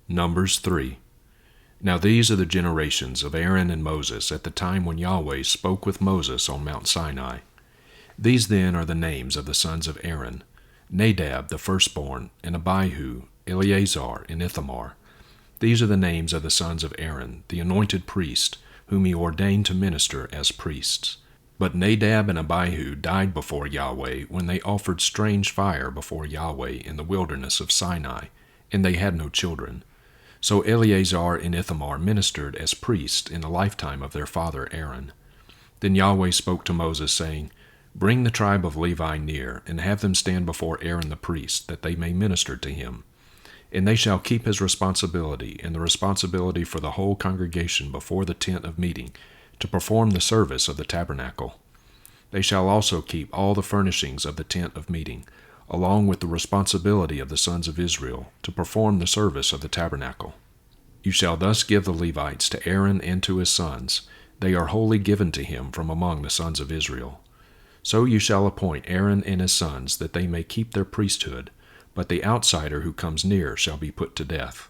Numbers 3. Now these are the generations of Aaron and Moses at the time when Yahweh spoke with Moses on Mount Sinai. These then are the names of the sons of Aaron: Nadab the firstborn, and Abihu, Eleazar, and Ithamar. These are the names of the sons of Aaron, the anointed priest, whom he ordained to minister as priests. But Nadab and Abihu died before Yahweh when they offered strange fire before Yahweh in the wilderness of Sinai, and they had no children. So Eleazar and Ithamar ministered as priests in the lifetime of their father Aaron. Then Yahweh spoke to Moses, saying, Bring the tribe of Levi near, and have them stand before Aaron the priest, that they may minister to him. And they shall keep his responsibility, and the responsibility for the whole congregation before the tent of meeting, to perform the service of the tabernacle. They shall also keep all the furnishings of the tent of meeting, along with the responsibility of the sons of Israel, to perform the service of the tabernacle. You shall thus give the Levites to Aaron and to his sons. They are wholly given to him from among the sons of Israel. So you shall appoint Aaron and his sons, that they may keep their priesthood, but the outsider who comes near shall be put to death.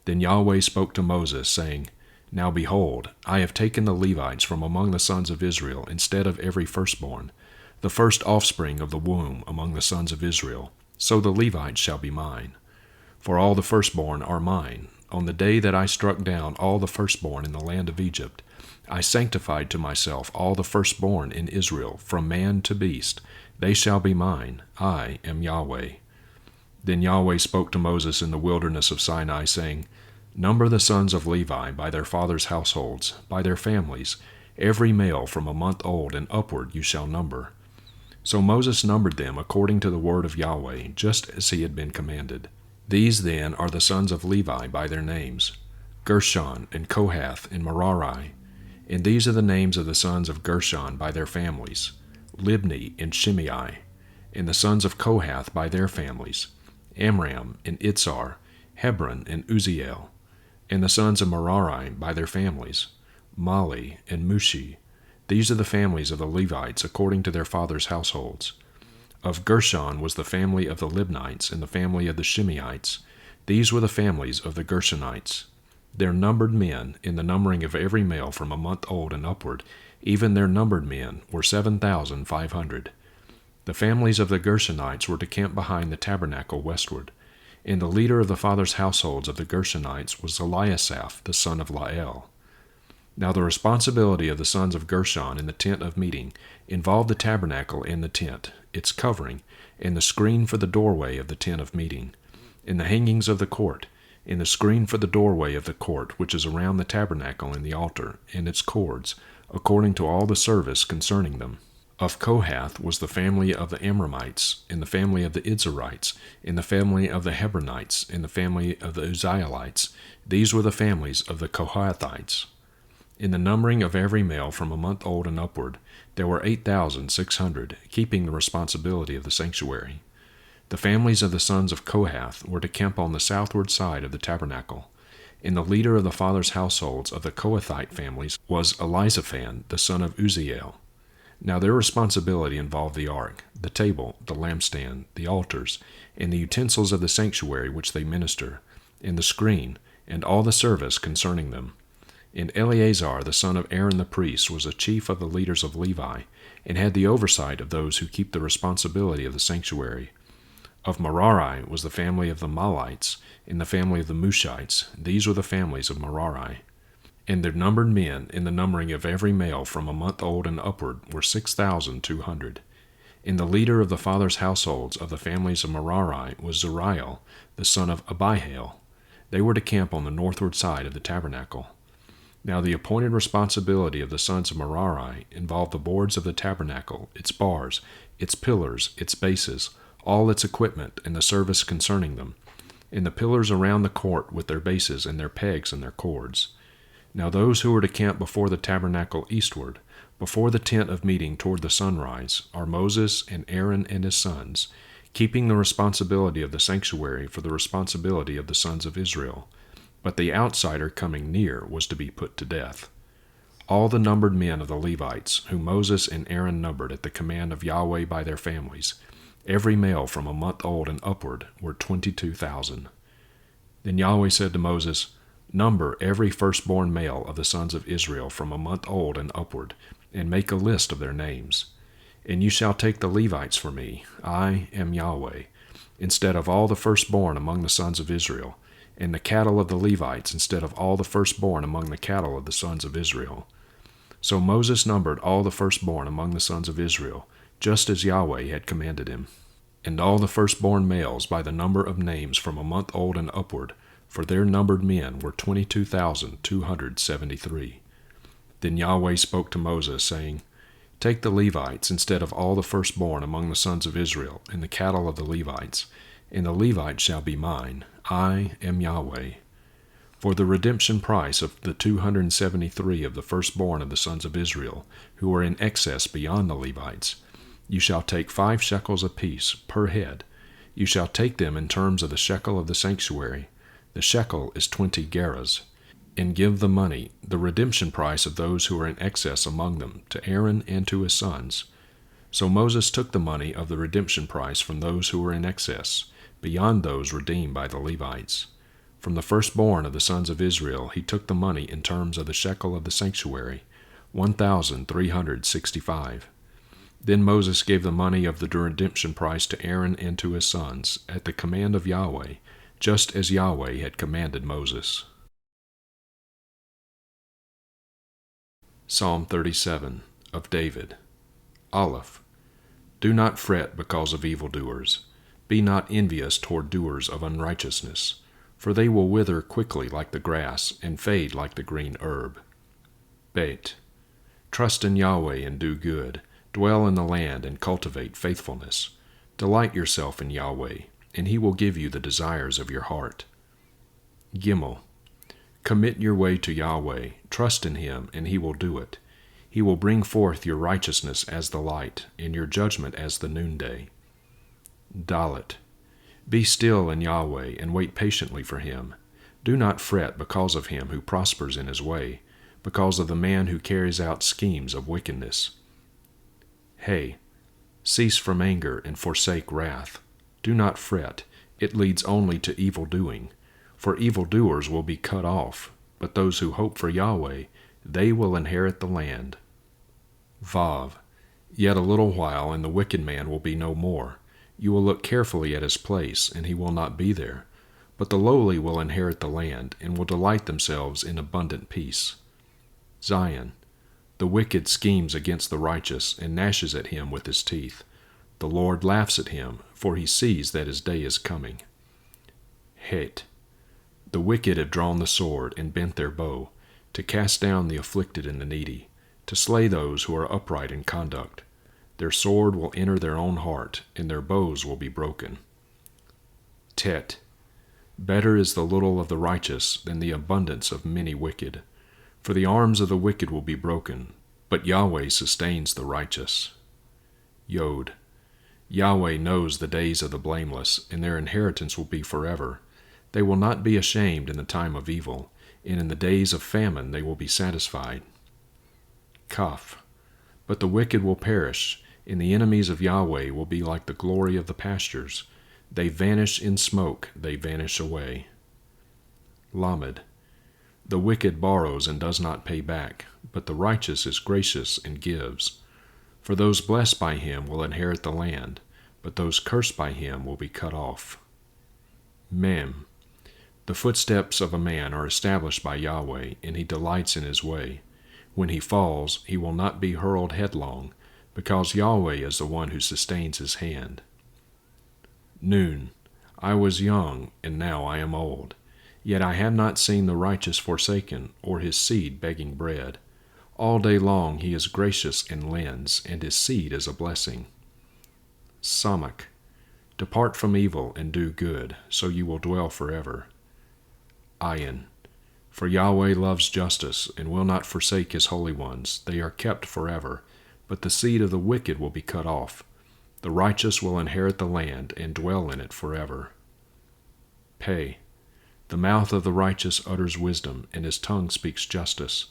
Then Yahweh spoke to Moses, saying, Now behold, I have taken the Levites from among the sons of Israel instead of every firstborn, the first offspring of the womb among the sons of Israel, so the Levites shall be mine. For all the firstborn are mine. On the day that I struck down all the firstborn in the land of Egypt, I sanctified to myself all the firstborn in Israel, from man to beast. They shall be mine. I am Yahweh. Then Yahweh spoke to Moses in the wilderness of Sinai, saying, Number the sons of Levi by their fathers' households, by their families. Every male from a month old and upward you shall number. So Moses numbered them according to the word of Yahweh, just as he had been commanded. These then are the sons of Levi by their names: Gershon, and Kohath, and Merari. And these are the names of the sons of Gershon by their families: Libni and Shimei. And the sons of Kohath by their families: Amram and Itzar, Hebron and Uzziel. And the sons of Merari by their families: Mali and Mushi. These are the families of the Levites according to their fathers' households. Of Gershon was the family of the Libnites, and the family of the Shimeites. These were the families of the Gershonites. Their numbered men, in the numbering of every male from a month old and upward, even their numbered men, were 7,500. The families of the Gershonites were to camp behind the tabernacle westward. And the leader of the fathers' households of the Gershonites was Eliasaph, the son of Lael. Now the responsibility of the sons of Gershon in the tent of meeting involved the tabernacle and the tent, its covering, and the screen for the doorway of the tent of meeting, and the hangings of the court, and the screen for the doorway of the court which is around the tabernacle and the altar, and its cords, according to all the service concerning them. Of Kohath was the family of the Amramites, and the family of the Itzarites, and the family of the Hebronites, and the family of the Uzzielites. These were the families of the Kohathites. In the numbering of every male from a month old and upward, there were 8,600, keeping the responsibility of the sanctuary. The families of the sons of Kohath were to camp on the southward side of the tabernacle. And the leader of the fathers' households of the Kohathite families was Elizaphan, the son of Uzziel. Now their responsibility involved the ark, the table, the lampstand, the altars, and the utensils of the sanctuary which they minister, and the screen, and all the service concerning them. And Eleazar the son of Aaron the priest was a chief of the leaders of Levi, and had the oversight of those who keep the responsibility of the sanctuary. Of Merari was the family of the Malites, and the family of the Mushites. These were the families of Merari. And their numbered men, in the numbering of every male from a month old and upward, were 6,200. And the leader of the fathers' households of the families of Merari was Zuriel, the son of Abihail. They were to camp on the northward side of the tabernacle. Now the appointed responsibility of the sons of Merari involved the boards of the tabernacle, its bars, its pillars, its bases, all its equipment, and the service concerning them, and the pillars around the court with their bases and their pegs and their cords. Now those who were to camp before the tabernacle eastward, before the tent of meeting toward the sunrise, are Moses and Aaron and his sons, keeping the responsibility of the sanctuary for the responsibility of the sons of Israel. But the outsider coming near was to be put to death. All the numbered men of the Levites, whom Moses and Aaron numbered at the command of Yahweh by their families, every male from a month old and upward, were 22,000. Then Yahweh said to Moses, Number every firstborn male of the sons of Israel from a month old and upward, and make a list of their names. And you shall take the Levites for me, I am Yahweh, instead of all the firstborn among the sons of Israel, and the cattle of the Levites instead of all the firstborn among the cattle of the sons of Israel. So Moses numbered all the firstborn among the sons of Israel, just as Yahweh had commanded him. And all the firstborn males by the number of names from a month old and upward, for their numbered men were 22,273. Then Yahweh spoke to Moses, saying, Take the Levites instead of all the firstborn among the sons of Israel, and the cattle of the Levites, and the Levites shall be mine. I am Yahweh. For the redemption price of the 273 of the firstborn of the sons of Israel, who are in excess beyond the Levites, you shall take 5 shekels apiece per head. You shall take them in terms of the shekel of the sanctuary. The shekel is 20 gerahs. And give the money, the redemption price of those who are in excess among them, to Aaron and to his sons. So Moses took the money of the redemption price from those who were in excess, beyond those redeemed by the Levites. From the firstborn of the sons of Israel he took the money in terms of the shekel of the sanctuary, 1,365. Then Moses gave the money of the redemption price to Aaron and to his sons, at the command of Yahweh, just as Yahweh had commanded Moses. Psalm 37 of David. Aleph. Do not fret because of evildoers. Be not envious toward doers of unrighteousness, for they will wither quickly like the grass and fade like the green herb. Bet. Trust in Yahweh and do good. Dwell in the land and cultivate faithfulness. Delight yourself in Yahweh, and he will give you the desires of your heart. Gimel. Commit your way to Yahweh, trust in him, and he will do it. He will bring forth your righteousness as the light, and your judgment as the noonday. Dalet. Be still in Yahweh, and wait patiently for him. Do not fret because of him who prospers in his way, because of the man who carries out schemes of wickedness. Hey, cease from anger and forsake wrath. Do not fret, it leads only to evil doing. For evildoers will be cut off, but those who hope for Yahweh, they will inherit the land. Vav. Yet a little while, and the wicked man will be no more. You will look carefully at his place, and he will not be there. But the lowly will inherit the land, and will delight themselves in abundant peace. Zion. The wicked schemes against the righteous, and gnashes at him with his teeth. The Lord laughs at him, for he sees that his day is coming. Het. The wicked have drawn the sword and bent their bow, to cast down the afflicted and the needy, to slay those who are upright in conduct. Their sword will enter their own heart, and their bows will be broken. Tet. Better is the little of the righteous than the abundance of many wicked. For the arms of the wicked will be broken, but Yahweh sustains the righteous. Yod. Yahweh knows the days of the blameless, and their inheritance will be forever. They will not be ashamed in the time of evil, and in the days of famine they will be satisfied. Kaf. But the wicked will perish, and the enemies of Yahweh will be like the glory of the pastures. They vanish in smoke, they vanish away. Lamed. The wicked borrows and does not pay back, but the righteous is gracious and gives. For those blessed by him will inherit the land, but those cursed by him will be cut off. Mem. The footsteps of a man are established by Yahweh, and he delights in his way. When he falls, he will not be hurled headlong, because Yahweh is the one who sustains his hand. Noon. I was young, and now I am old. Yet I have not seen the righteous forsaken, or his seed begging bread. All day long he is gracious and lends, and his seed is a blessing. Samach. Depart from evil and do good, so you will dwell forever. Ayin. For Yahweh loves justice, and will not forsake his holy ones. They are kept forever, but the seed of the wicked will be cut off. The righteous will inherit the land, and dwell in it forever. Pei. The mouth of the righteous utters wisdom, and his tongue speaks justice.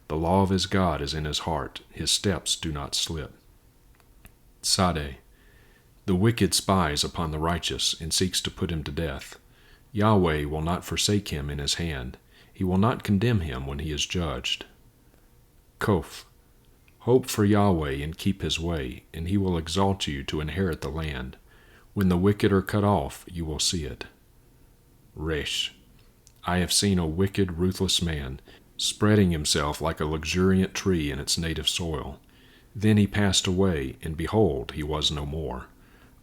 The law of his God is in his heart, his steps do not slip. Sade. The wicked spies upon the righteous, and seeks to put him to death. Yahweh will not forsake him in his hand. He will not condemn him when he is judged. Kof. Hope for Yahweh and keep his way, and he will exalt you to inherit the land. When the wicked are cut off, you will see it. Resh. I have seen a wicked, ruthless man, spreading himself like a luxuriant tree in its native soil. Then he passed away, and behold, he was no more.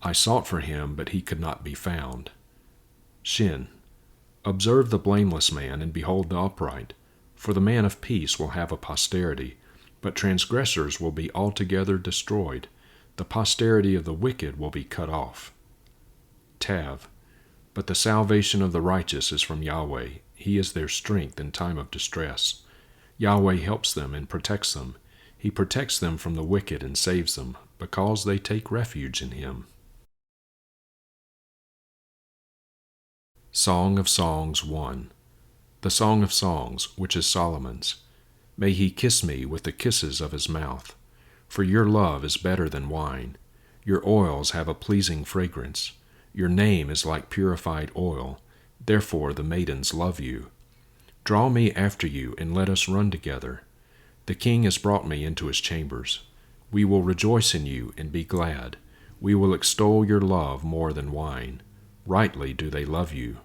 I sought for him, but he could not be found. Shin. Observe the blameless man, and behold the upright. For the man of peace will have a posterity, but transgressors will be altogether destroyed. The posterity of the wicked will be cut off. Tav. But the salvation of the righteous is from Yahweh. He is their strength in time of distress. Yahweh helps them and protects them. He protects them from the wicked and saves them, because they take refuge in him. Song of Songs 1. The Song of Songs, which is Solomon's. May he kiss me with the kisses of his mouth. For your love is better than wine. Your oils have a pleasing fragrance. Your name is like purified oil. Therefore the maidens love you. Draw me after you, and let us run together. The king has brought me into his chambers. We will rejoice in you and be glad. We will extol your love more than wine. Rightly do they love you.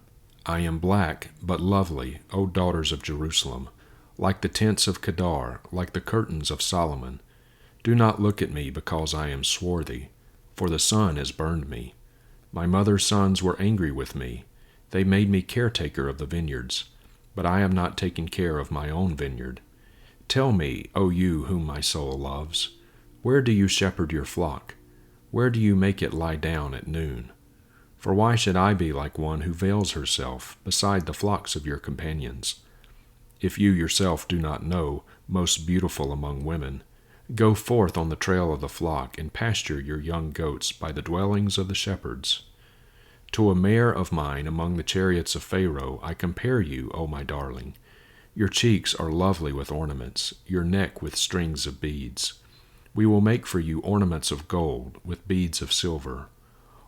I am black, but lovely, O daughters of Jerusalem, like the tents of Kedar, like the curtains of Solomon. Do not look at me because I am swarthy, for the sun has burned me. My mother's sons were angry with me. They made me caretaker of the vineyards, but I am not taking care of my own vineyard. Tell me, O you whom my soul loves, where do you shepherd your flock? Where do you make it lie down at noon? For why should I be like one who veils herself beside the flocks of your companions? If you yourself do not know, most beautiful among women, go forth on the trail of the flock and pasture your young goats by the dwellings of the shepherds. To a mare of mine among the chariots of Pharaoh I compare you, O my darling. Your cheeks are lovely with ornaments, your neck with strings of beads. We will make for you ornaments of gold with beads of silver.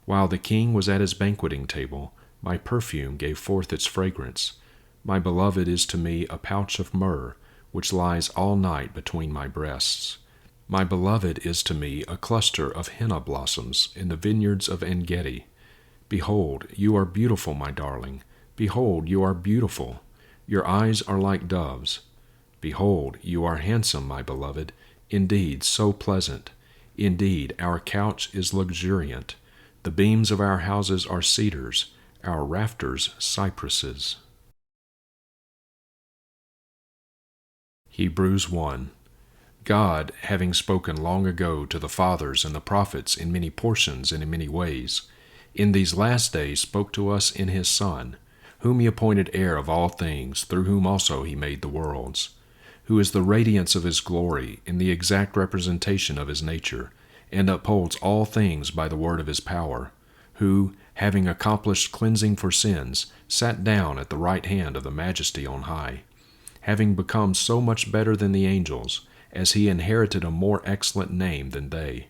While the king was at his banqueting table, my perfume gave forth its fragrance. My beloved is to me a pouch of myrrh, which lies all night between my breasts. My beloved is to me a cluster of henna blossoms in the vineyards of En-Gedi. Behold, you are beautiful, my darling. Behold, you are beautiful. Your eyes are like doves. Behold, you are handsome, my beloved. Indeed, so pleasant. Indeed, our couch is luxuriant. The beams of our houses are cedars, our rafters cypresses. Hebrews 1. God, having spoken long ago to the fathers and the prophets in many portions and in many ways, in these last days spoke to us in his Son, whom he appointed heir of all things, through whom also he made the worlds, who is the radiance of his glory, in the exact representation of his nature, and upholds all things by the word of his power, who, having accomplished cleansing for sins, sat down at the right hand of the Majesty on high, having become so much better than the angels, as he inherited a more excellent name than they.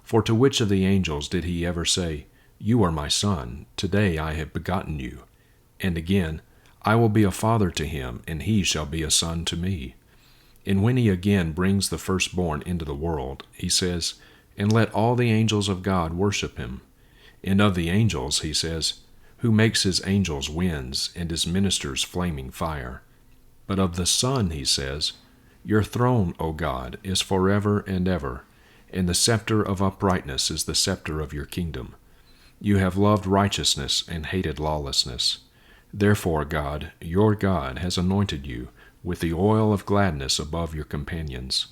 For to which of the angels did he ever say, You are my son, today I have begotten you? And again, I will be a father to him, and he shall be a son to me. And when he again brings the firstborn into the world, he says, And let all the angels of God worship him. And of the angels, he says, Who makes his angels winds, and his ministers flaming fire. But of the Son, he says, Your throne, O God, is forever and ever, and the scepter of uprightness is the scepter of your kingdom. You have loved righteousness and hated lawlessness. Therefore God, your God, has anointed you with the oil of gladness above your companions.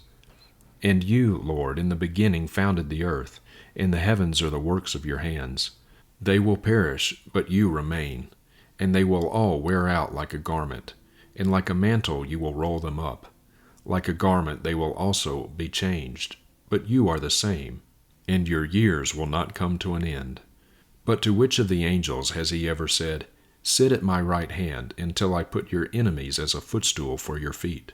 And you, Lord, in the beginning founded the earth, and the heavens are the works of your hands. They will perish, but you remain, and they will all wear out like a garment, and like a mantle you will roll them up. Like a garment they will also be changed, but you are the same, and your years will not come to an end. But to which of the angels has he ever said, Sit at my right hand until I put your enemies as a footstool for your feet?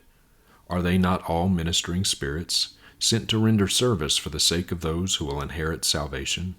Are they not all ministering spirits, sent to render service for the sake of those who will inherit salvation?